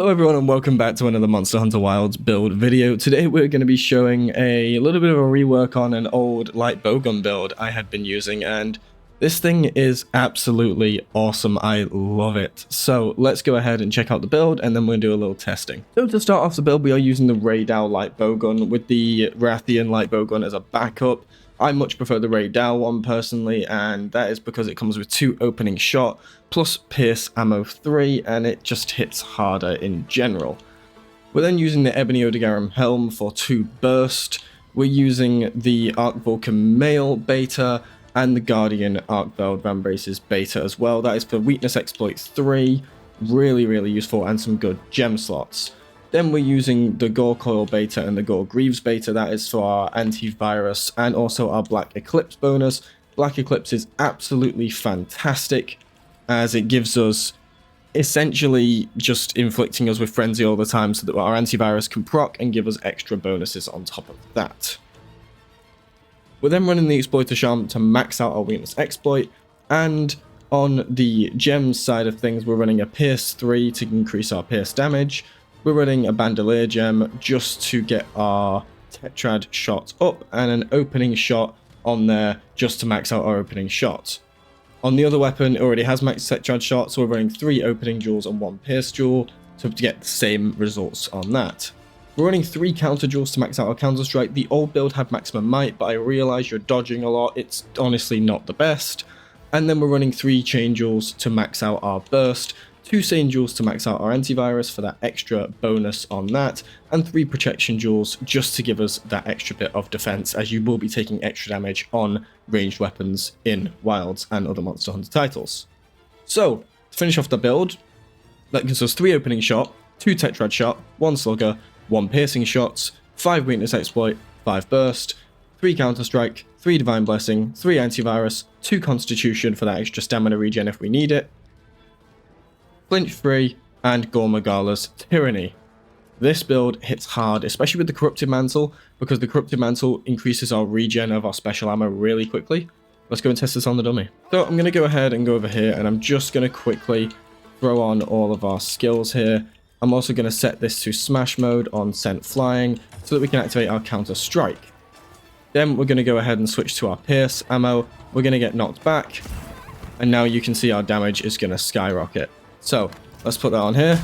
Hello everyone and welcome back to another Monster Hunter Wilds build video. Today we're going to be showing a little bit of a rework on an old Light Bowgun build I had been using, and this thing is absolutely awesome. I love it. So let's go ahead and check out the build and then we'll do a little testing. So to start off the build, we are using the Raydal Light Bowgun with the Rathian Light Bowgun as a backup. I much prefer the Raydal one personally, and that is because it comes with 2 opening shot plus pierce ammo 3, and it just hits harder in general. We're then using the Ebony Odogarum helm for 2 burst. We're using the Arc Vulcan Male beta and the Guardian Arc Veld Vambraces beta as well. That is for weakness exploit 3, really useful, and some good gem slots. Then we're using the Gore Coil beta and the Gore Greaves beta. That is for our antivirus and also our Black Eclipse bonus. Black Eclipse is absolutely fantastic, as it gives us essentially just inflicting us with frenzy all the time so that our antivirus can proc and give us extra bonuses on top of that. We're then running the Exploiter Charm to max out our weakness exploit, and on the gems side of things we're running a Pierce 3 to increase our pierce damage. We're running a Bandolier gem just to get our Tetrad shot up, and an opening shot on there just to max out our opening shot. On the other weapon, it already has max Tetrad shot, so we're running 3 opening jewels and 1 pierce jewel to get the same results on that. We're running 3 counter jewels to max out our counter strike. The old build had maximum might, but I realize you're dodging a lot. It's honestly not the best. And then we're running 3 chain jewels to max out our burst, 2 Sane jewels to max out our antivirus for that extra bonus on that, and 3 protection jewels just to give us that extra bit of defense, as you will be taking extra damage on ranged weapons in Wilds and other Monster Hunter titles. So, to finish off the build, that gives us 3 opening shot, 2 Tetrad shot, 1 slugger, 1 piercing shots, 5 weakness exploit, 5 burst, 3 counter strike, 3 divine blessing, 3 antivirus, 2 constitution for that extra stamina regen if we need it, flinch free, and Gore Magala's Tyranny. This build hits hard, especially with the Corrupted Mantle, because the Corrupted Mantle increases our regen of our special ammo really quickly. Let's go and test this on the dummy. So I'm going to go ahead and go over here, and I'm just going to quickly throw on all of our skills here. I'm also going to set this to smash mode on Sent Flying so that we can activate our counter strike. Then we're going to go ahead and switch to our pierce ammo. We're going to get knocked back, and now you can see our damage is going to skyrocket. So let's put that on here,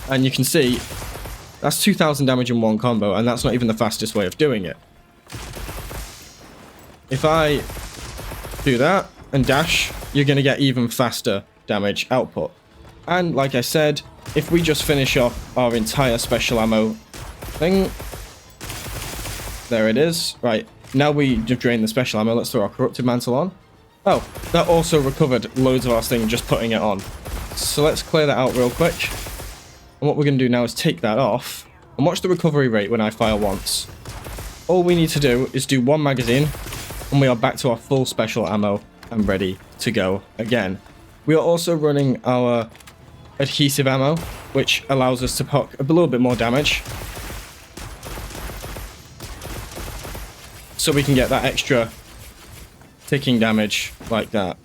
and you can see that's 2,000 damage in one combo, and that's not even the fastest way of doing it. If I do that and dash, you're going to get even faster damage output. And like I said, if we just finish off our entire special ammo thing, there it is. Right, now we just drain the special ammo. Let's throw our Corrupted Mantle on. Oh, that also recovered loads of our thing just putting it on. So let's clear that out real quick. And what we're going to do now is take that off and watch the recovery rate when I fire once. All we need to do is do 1 magazine and we are back to our full special ammo and ready to go again. We are also running our adhesive ammo, which allows us to poke a little bit more damage, so we can get that extra ticking damage like that.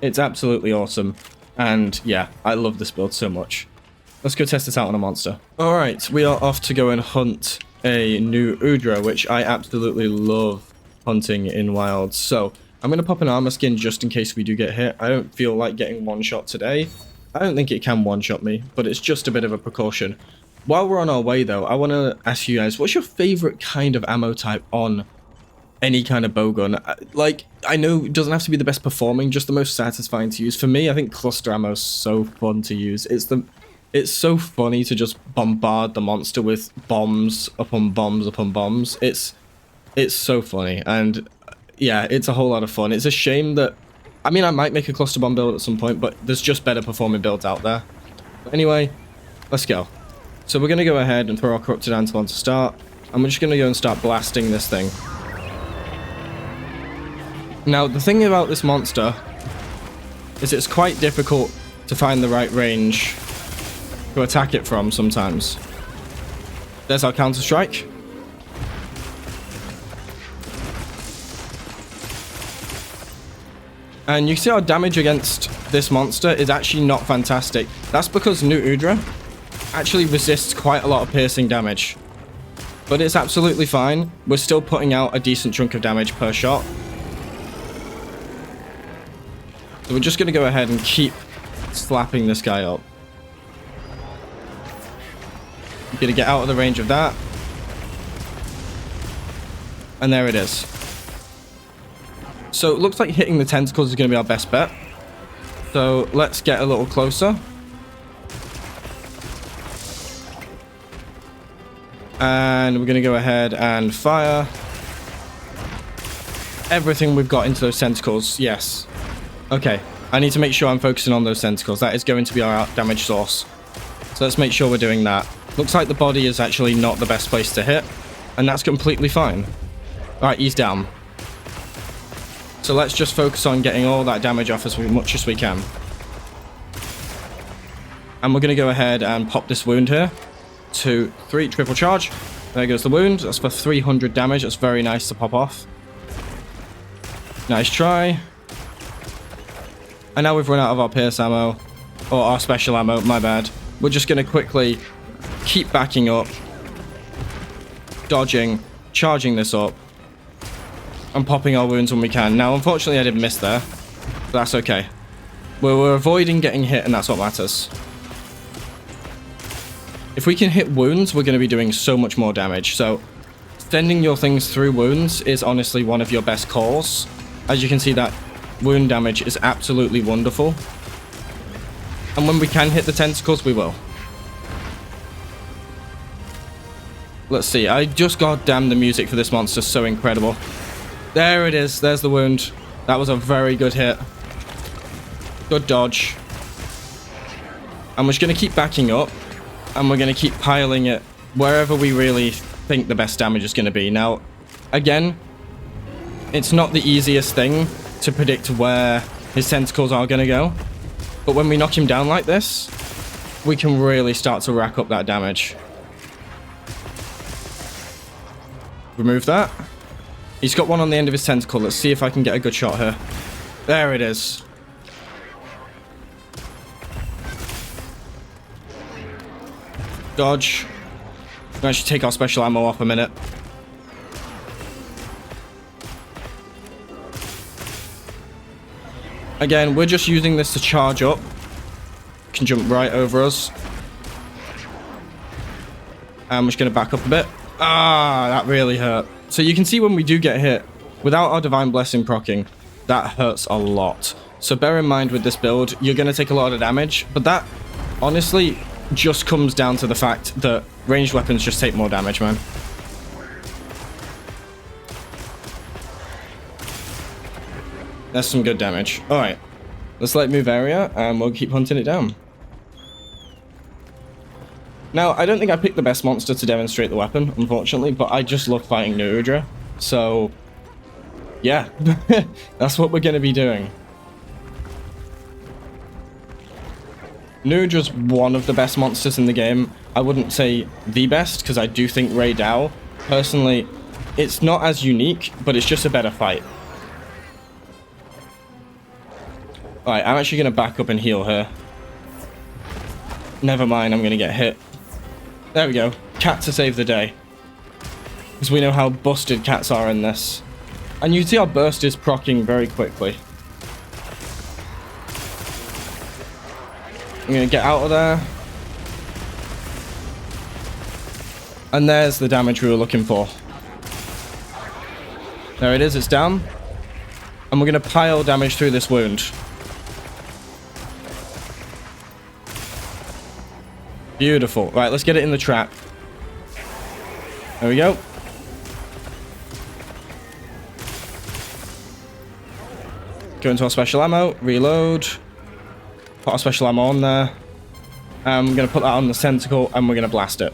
It's absolutely awesome, and yeah, I love this build so much. Let's go test this out on a monster. Alright, we are off to go and hunt a new Udra, which I absolutely love hunting in Wilds. So I'm going to pop an armor skin just in case we do get hit. I don't feel like getting one shot today. I don't think it can one shot me, but it's just a bit of a precaution. While we're on our way though, I want to ask you guys, what's your favorite kind of ammo type on any kind of bowgun? Like, I know it doesn't have to be the best performing, just the most satisfying to use. For me, I think cluster ammo is so fun to use. It's so funny to just bombard the monster with bombs upon bombs upon bombs. It's so funny, and yeah, it's a whole lot of fun. It's a shame that, I mean, I might make a cluster bomb build at some point, but there's just better performing builds out there. But anyway, let's go. So we're going to go ahead and throw our Corrupted Mantle on to start, and we're just going to go and start blasting this thing. Now, the thing about this monster is it's quite difficult to find the right range to attack it from sometimes. There's our counter strike. And you see our damage against this monster is actually not fantastic. That's because New Udra actually resists quite a lot of piercing damage. But it's absolutely fine. We're still putting out a decent chunk of damage per shot. So we're just going to go ahead and keep slapping this guy up. I'm going to get out of the range of that. And there it is. So it looks like hitting the tentacles is going to be our best bet. So let's get a little closer. And we're going to go ahead and fire everything we've got into those tentacles. Yes. Okay. I need to make sure I'm focusing on those tentacles. That is going to be our damage source. So let's make sure we're doing that. Looks like the body is actually not the best place to hit. And that's completely fine. Alright, he's down. So let's just focus on getting all that damage off as much as we can. And we're going to go ahead and pop this wound here. 2, 3, triple charge. There goes the wound. That's for 300 damage. That's very nice to pop off. Nice try. And now we've run out of our pierce ammo. Or our special ammo, my bad. We're just going to quickly keep backing up. Dodging. Charging this up. And popping our wounds when we can. Now, unfortunately, I did miss there. But that's okay. We're avoiding getting hit, and that's what matters. If we can hit wounds, we're going to be doing so much more damage. So, sending your things through wounds is honestly one of your best calls. As you can see, that wound damage is absolutely wonderful. And when we can hit the tentacles, we will. Let's see. I just goddamn the music for this monster is so incredible. There it is. There's the wound. That was a very good hit. Good dodge. And we're just going to keep backing up. And we're going to keep piling it wherever we really think the best damage is going to be. Now, again, it's not the easiest thing to predict where his tentacles are going to go. But when we knock him down like this, we can really start to rack up that damage. Remove that. He's got one on the end of his tentacle. Let's see if I can get a good shot here. There it is. Dodge. I'm going to actually take our special ammo off a minute. Again, we're just using this to charge up. Can jump right over us. I'm just going to back up a bit. Ah, that really hurt. So you can see when we do get hit, without our Divine Blessing proccing, that hurts a lot. So bear in mind with this build, you're going to take a lot of damage, but that, honestly, just comes down to the fact that ranged weapons just take more damage, man. That's some good damage. Alright, let's let move area, and we'll keep hunting it down. Now, I don't think I picked the best monster to demonstrate the weapon, unfortunately, but I just love fighting New Udra. So, yeah, that's what we're going to be doing. New Udra's one of the best monsters in the game. I wouldn't say the best, because I do think Ray Dow, personally, it's not as unique, but it's just a better fight. Alright, I'm actually going to back up and heal her. Never mind, I'm going to get hit. There we go. Cat to save the day. Because we know how busted cats are in this. And you can see our burst is proccing very quickly. I'm going to get out of there. And there's the damage we were looking for. There it is, it's down. And we're going to pile damage through this wound. Beautiful. Right, let's get it in the trap. There we go. Go into our special ammo. Reload. Put our special ammo on there. I'm going to put that on the tentacle, and we're going to blast it.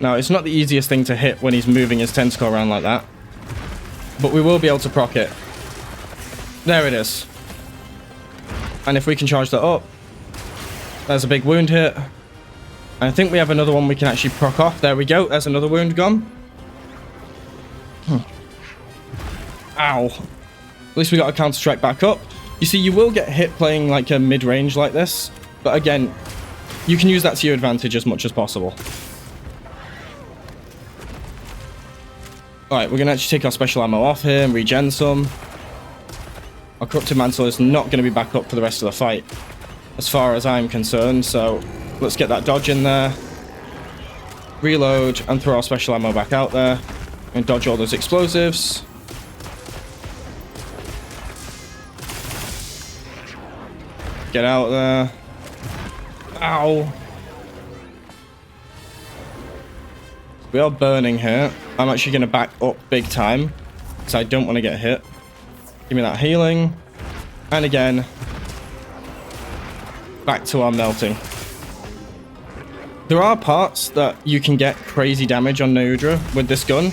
Now, it's not the easiest thing to hit when he's moving his tentacle around like that. But we will be able to proc it. There it is. And if we can charge that up, there's a big wound hit. And I think we have another one we can actually proc off. There we go. There's another wound gone. Ow. At least we got a counter-strike back up. You see, you will get hit playing like a mid-range like this. But again, you can use that to your advantage as much as possible. Alright, we're going to actually take our special ammo off here and regen some. Our Corrupted Mantle is not going to be back up for the rest of the fight, as far as I'm concerned. So let's get that dodge in there. Reload and throw our special ammo back out there. And dodge all those explosives. Get out there. Ow. We are burning here. I'm actually going to back up big time, because I don't want to get hit. Give me that healing. And again, back to our melting. There are parts that you can get crazy damage on Neudra with this gun.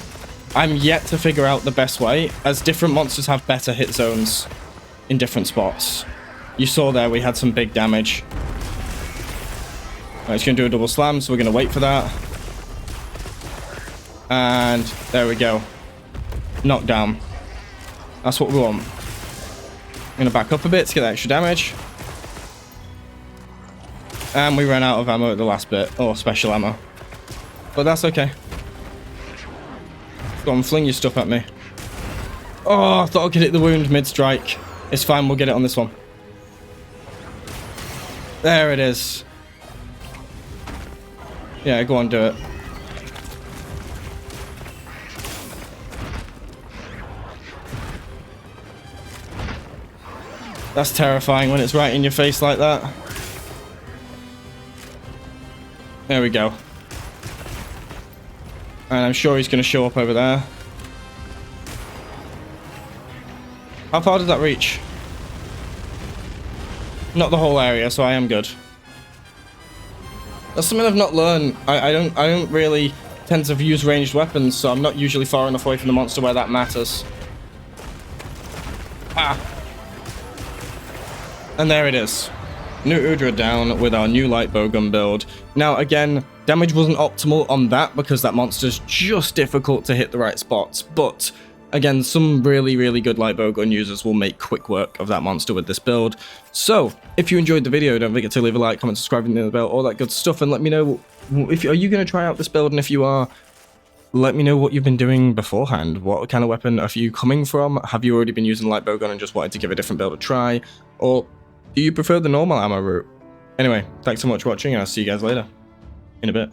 I'm yet to figure out the best way, as different monsters have better hit zones in different spots. You saw there we had some big damage. Right, it's going to do a double slam, so we're going to wait for that. And there we go. Knockdown. That's what we want. I'm going to back up a bit to get that extra damage. And we ran out of ammo at the last bit. Or special ammo. But that's okay. Go on, fling your stuff at me. Oh, I thought I could hit the wound mid-strike. It's fine, we'll get it on this one. There it is. Yeah, go on, do it. That's terrifying when it's right in your face like that. There we go. And I'm sure he's going to show up over there. How far did that reach? Not the whole area, so I am good. That's something I've not learned. I don't really tend to use ranged weapons, so I'm not usually far enough away from the monster where that matters. Ah. And there it is. New Udra down with our new Light Bowgun build. Now, again, damage wasn't optimal on that because that monster's just difficult to hit the right spots. But, again, some really, really good Light Bowgun users will make quick work of that monster with this build. So, if you enjoyed the video, don't forget to leave a like, comment, subscribe, and the bell, all that good stuff. And let me know, are you going to try out this build? And if you are, let me know what you've been doing beforehand. What kind of weapon are you coming from? Have you already been using Light Bowgun and just wanted to give a different build a try? Or do you prefer the normal ammo route? Anyway, thanks so much for watching, and I'll see you guys later. In a bit.